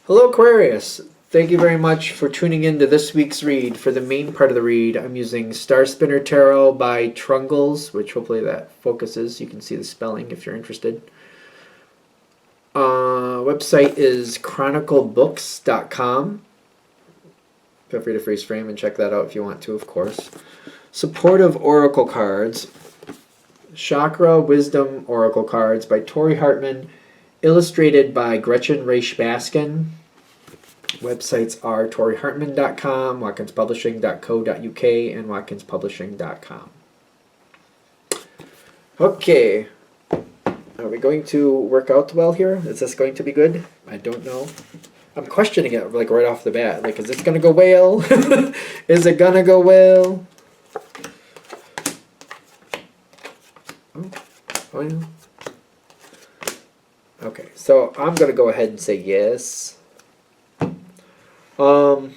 Hello, Aquarius. Thank you very much for tuning in to this week's read. For the main part of the read, I'm using Star Spinner Tarot by Trungles, which hopefully that focuses. You can see the spelling if you're interested. Website is chroniclebooks.com. Feel free to freeze frame and check that out if you want to, of course. Supportive Oracle Cards. Chakra Wisdom Oracle Cards by Tori Hartman. Illustrated by Gretchen Raish Baskin. Websites are torihartman.com, watkinspublishing.co.uk, and watkinspublishing.com. Okay. Are we going to work out well here? Is this going to be good? I don't know. I'm questioning it like right off the bat. Like, is this going to go well? Is it going to go well? Oh, yeah. Okay, so I'm going to go ahead and say yes. I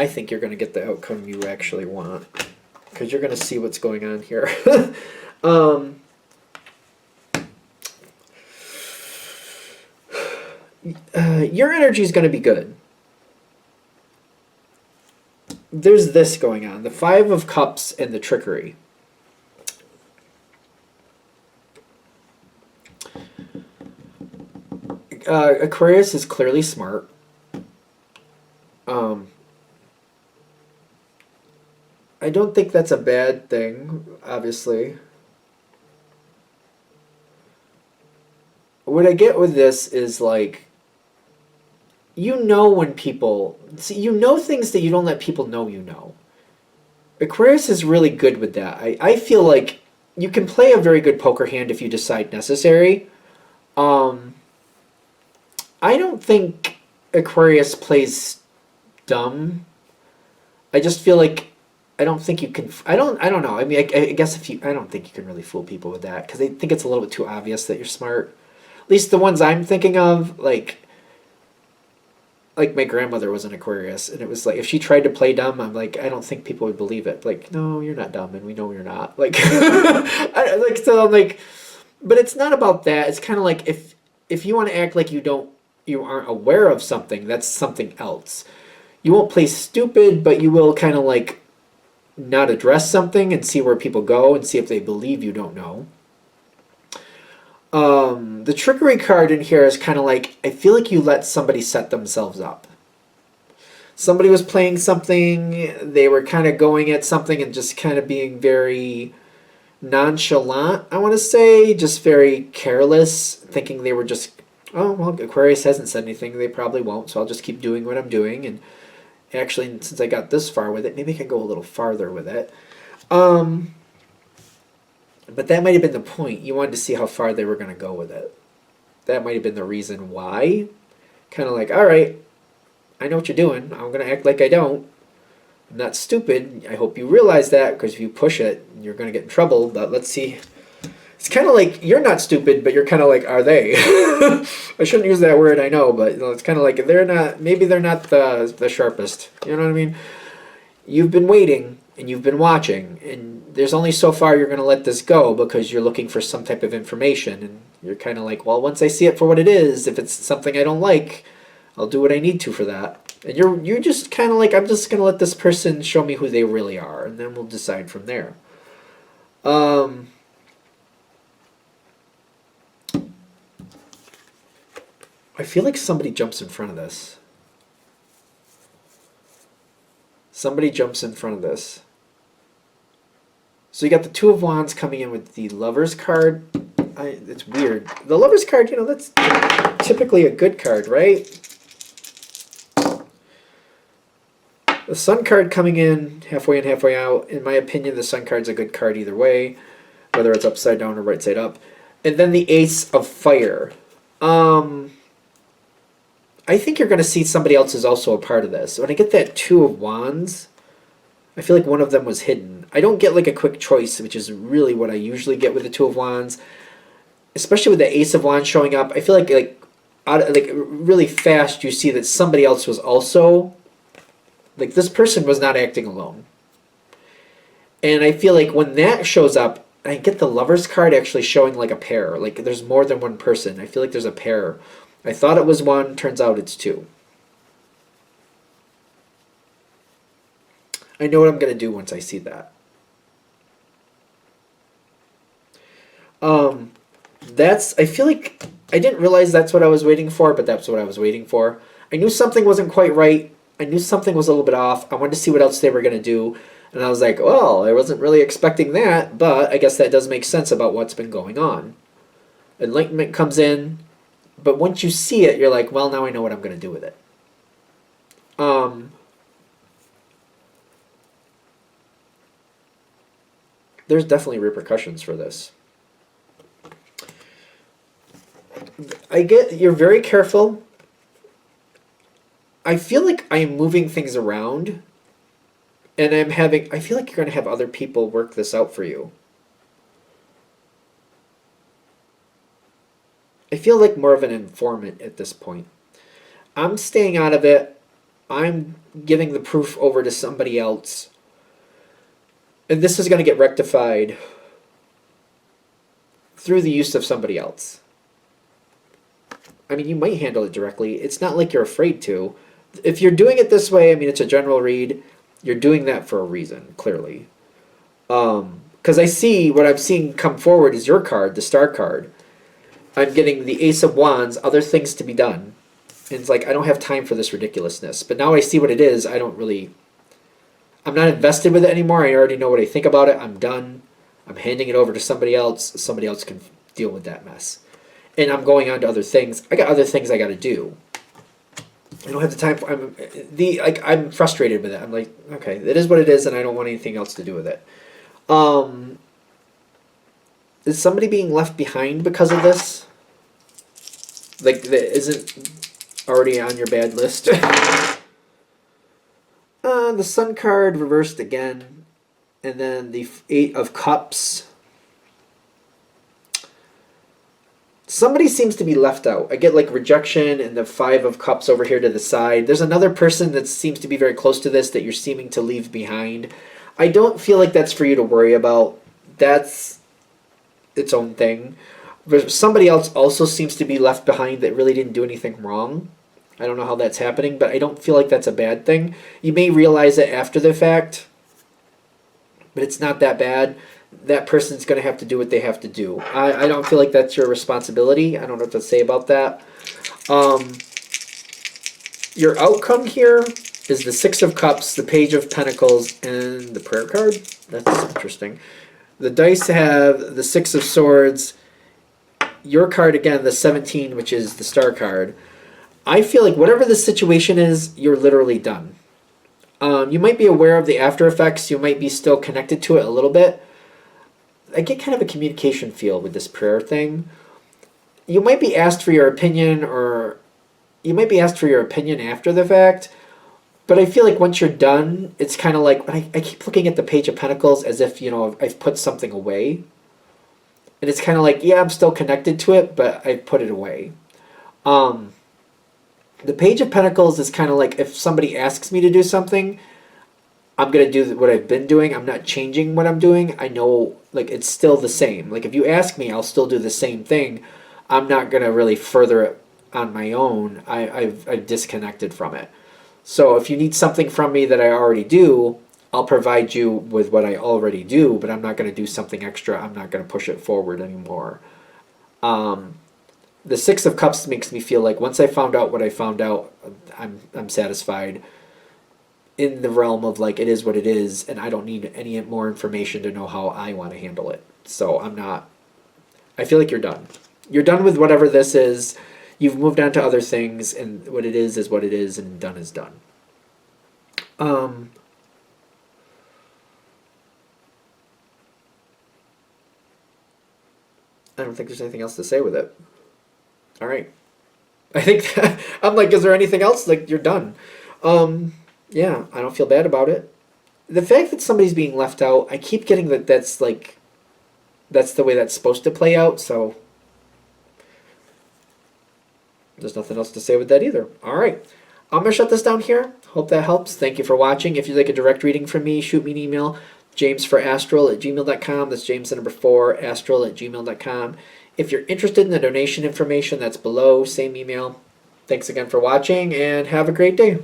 think you're going to get the outcome you actually want, because you're going to see what's going on here. Your energy is going to be good. There's this going on. The Five of Cups and the trickery. Aquarius is clearly smart. I don't think that's a bad thing, obviously. What I get with this is like, you know when people... See, you know things that you don't let people know you know. Aquarius is really good with that. I feel like you can play a very good poker hand if you decide necessary. I don't think Aquarius plays dumb. I just feel like I don't think you can... I don't know. I mean, I guess if you... I don't think you can really fool people with that, because I think it's a little bit too obvious that you're smart. At least the ones I'm thinking of, like my grandmother was an Aquarius, and it was like, if she tried to play dumb, I'm like, I don't think people would believe it. Like, no, you're not dumb, and we know you're not. Like, so I'm like, but it's not about that. It's kind of like, if you want to act like you aren't aware of something, that's something else. You won't play stupid, but you will kind of like not address something and see where people go and see if they believe you don't know. The trickery card in here is kind of like, I feel like you let somebody set themselves up. Somebody was playing something, they were kind of going at something and just kind of being very nonchalant, I want to say, just very careless, thinking they were just, oh, well, Aquarius hasn't said anything, they probably won't, so I'll just keep doing what I'm doing. And actually, since I got this far with it, maybe I can go a little farther with it. But that might have been the point. You wanted to see how far they were going to go with it. That might have been the reason why. Kind of like, all right, I know what you're doing. I'm going to act like I don't. I'm not stupid. I hope you realize that, because if you push it, you're going to get in trouble. But let's see. It's kind of like, you're not stupid, but you're kind of like, are they? I shouldn't use that word, I know, but you know, it's kind of like, they're not, maybe they're not the sharpest. You know what I mean? You've been waiting, and you've been watching, and there's only so far you're going to let this go, because you're looking for some type of information, and you're kind of like, well, once I see it for what it is, if it's something I don't like, I'll do what I need to for that. And you're just kind of like, I'm just going to let this person show me who they really are, and then we'll decide from there. I feel like somebody jumps in front of this. Somebody jumps in front of this. So you got the Two of Wands coming in with the Lover's card. It's weird. The Lover's card, you know, that's typically a good card, right? The Sun card coming in halfway out. In my opinion, the Sun card's a good card either way, whether it's upside down or right side up. And then the Ace of Fire. I think you're going to see somebody else is also a part of this. When I get that Two of Wands, I feel like one of them was hidden. I don't get like a quick choice, which is really what I usually get with the Two of Wands. Especially with the Ace of Wands showing up, I feel like really fast you see that somebody else was also, like, this person was not acting alone. And I feel like when that shows up, I get the Lovers card actually showing like a pair. Like there's more than one person. I feel like there's a pair. I thought it was one, turns out it's two. I know what I'm going to do once I see that. I feel like I didn't realize that's what I was waiting for, but that's what I was waiting for. I knew something wasn't quite right. I knew something was a little bit off. I wanted to see what else they were going to do. And I was like, well, I wasn't really expecting that, but I guess that does make sense about what's been going on. Enlightenment comes in, but once you see it, you're like, well, now I know what I'm going to do with it. There's definitely repercussions for this. I get you're very careful. I feel like I'm moving things around, and I feel like you're going to have other people work this out for you. I feel like more of an informant at this point. I'm staying out of it. I'm giving the proof over to somebody else. And this is going to get rectified through the use of somebody else. I mean, you might handle it directly. It's not like you're afraid to. If you're doing it this way, I mean, it's a general read. You're doing that for a reason, clearly. Because I see, what I'm seeing come forward is your card, the Star card. I'm getting the Ace of Wands, other things to be done. And it's like, I don't have time for this ridiculousness. But now I see what it is, I'm not invested with it anymore. I already know what I think about it. I'm done. I'm handing it over to somebody else. Somebody else can deal with that mess. And I'm going on to other things. I got other things I got to do. I don't have the time for. I'm frustrated with it. I'm like, okay, it is what it is, and I don't want anything else to do with it. Is somebody being left behind because of this? Like, that isn't already on your bad list. The Sun card reversed again, and then the Eight of Cups. Somebody seems to be left out. I get like rejection and the Five of Cups over here to the side. There's another person that seems to be very close to this that you're seeming to leave behind. I don't feel like that's for you to worry about. That's its own thing. But somebody else also seems to be left behind that really didn't do anything wrong. I don't know how that's happening, but I don't feel like that's a bad thing. You may realize it after the fact, but it's not that bad. That person's going to have to do what they have to do. I don't feel like that's your responsibility. I don't know what to say about that. Your outcome here is the Six of Cups, the Page of Pentacles, and the Prayer card. That's interesting. The dice have the Six of Swords. Your card, again, the 17, which is the Star card. I feel like whatever the situation is, you're literally done. You might be aware of the after effects. You might be still connected to it a little bit. I get kind of a communication feel with this prayer thing. You might be asked for your opinion, or you might be asked for your opinion after the fact, but I feel like once you're done, it's kind of like, I keep looking at the Page of Pentacles as if, I've put something away. And it's kind of like, yeah, I'm still connected to it, but I put it away. The Page of Pentacles is kind of like, if somebody asks me to do something, I'm going to do what I've been doing. I'm not changing what I'm doing. I know, like, it's still the same. Like, if you ask me, I'll still do the same thing. I'm not going to really further it on my own. I've disconnected from it. So if you need something from me that I already do, I'll provide you with what I already do, but I'm not going to do something extra. I'm not going to push it forward anymore. The Six of Cups makes me feel like once I found out what I found out, I'm satisfied. In the realm of like, it is what it is, and I don't need any more information to know how I want to handle it. So I feel like you're done. You're done with whatever this is. You've moved on to other things, and what it is what it is, and done is done. I don't think there's anything else to say with it. All right. I think I'm like, is there anything else? Like, you're done. Yeah, I don't feel bad about it. The fact that somebody's being left out, I keep getting that's the way that's supposed to play out, so there's nothing else to say with that either. All right. I'm going to shut this down here. Hope that helps. Thank you for watching. If you'd like a direct reading from me, shoot me an email. jamesforastral@gmail.com. That's James the number 4, astral@gmail.com. If you're interested in the donation information, that's below, same email. Thanks again for watching, and have a great day.